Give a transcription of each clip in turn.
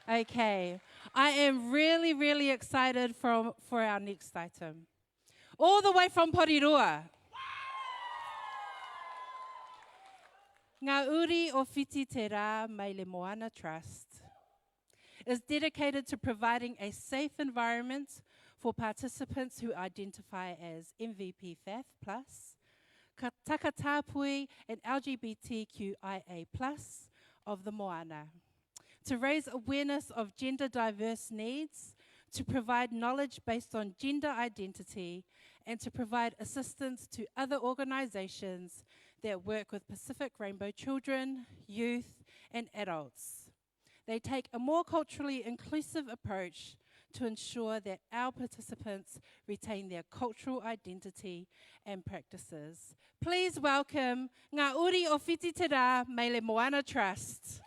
Okay, I am really, really excited for our next item. All the way from Porirua. Ngā Uri o Whiti Te Rā mai le Moana Trust is dedicated to providing a safe environment for participants who identify as MVP FAF+, Takatapui and LGBTQIA+ of the Moana, to raise awareness of gender diverse needs, to provide knowledge based on gender identity, and to provide assistance to other organizations that work with Pacific Rainbow children, youth, and adults. They take a more culturally inclusive approach to ensure that our participants retain their cultural identity and practices. Please welcome Ngā Uri o Whiti Te Rā mai le Moana Trust.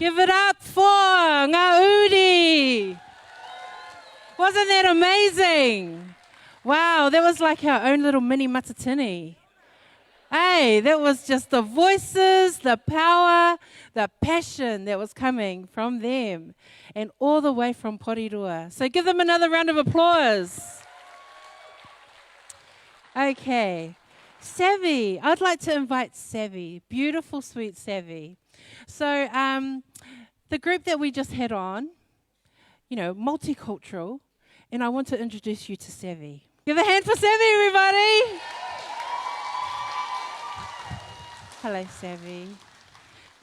Give it up for Ngā Uri. Wasn't that amazing? Wow, that was like our own little mini matatini. Hey, that was just the voices, the power, the passion that was coming from them and all the way from Porirua. So give them another round of applause. Okay, Savvy. I'd like to invite Savvy, beautiful, sweet Savvy. So the group that we just had on, you know, multicultural, and I want to introduce you to Savvy. Give a hand for Savvy, everybody. Hello, Savvy.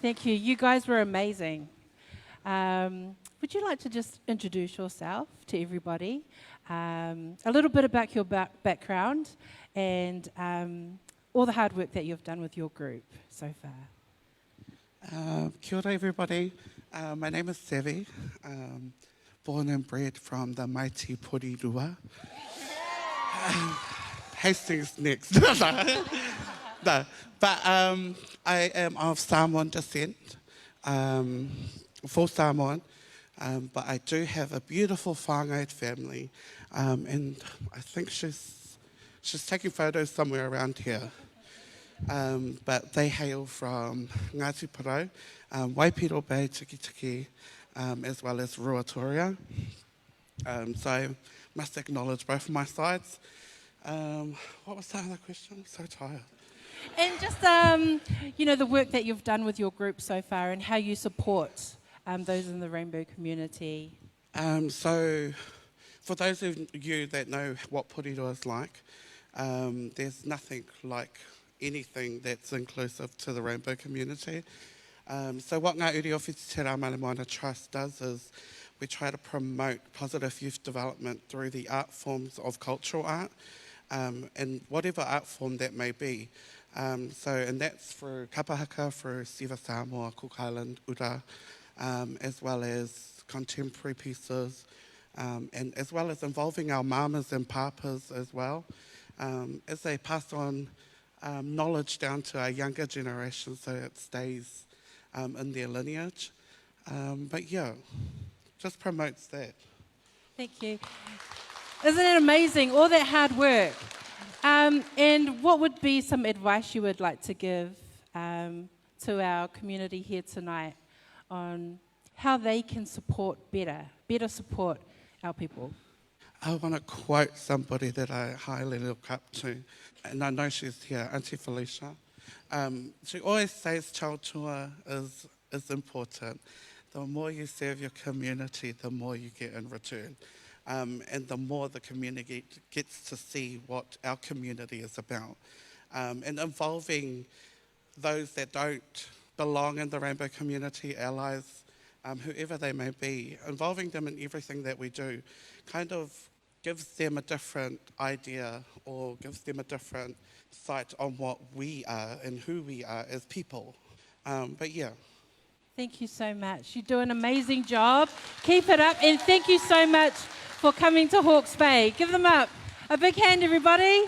Thank you. You guys were amazing. Would you like to just introduce yourself to everybody? A little bit about your background and all the hard work that you've done with your group so far. Kia ora, everybody. My name is Savvy. Born and bred from the mighty Porirua. Hastings next. No, but I am of Samoan descent, full Samoan, but I do have a beautiful whānau family, and I think she's taking photos somewhere around here. But they hail from Ngāti Porou, Waipiro Bay, Tiki, as well as Ruatoria. So I must acknowledge both of my sides. What was the other question? I'm so tired. And just, you know, the work that you've done with your group so far and how you support those in the rainbow community. So for those of you that know what Porirua is like, there's nothing like anything that's inclusive to the rainbow community. So what Ngā Uri o Whiti Te Rā Moana Trust does is we try to promote positive youth development through the art forms of cultural art, and whatever art form that may be. And that's through Kapa Haka, through Siva Samoa, Cook Island, Ura, as well as contemporary pieces, and as well as involving our mamas and papas as well, as they pass on knowledge down to our younger generation so it stays in their lineage. But yeah, just promotes that. Thank you. Isn't it amazing, all that hard work? And what would be some advice you would like to give to our community here tonight on how they can support better support our people? I want to quote somebody that I highly look up to, and I know she's here, Auntie Felicia. She always says tautua is important. The more you serve your community, the more you get in return. And the more the community gets to see what our community is about. And involving those that don't belong in the rainbow community, allies, whoever they may be, involving them in everything that we do kind of gives them a different idea or gives them a different sight on what we are and who we are as people. But yeah. Thank you so much. You do an amazing job. Keep it up, and thank you so much for coming to Hawke's Bay. Give them up. A big hand, everybody.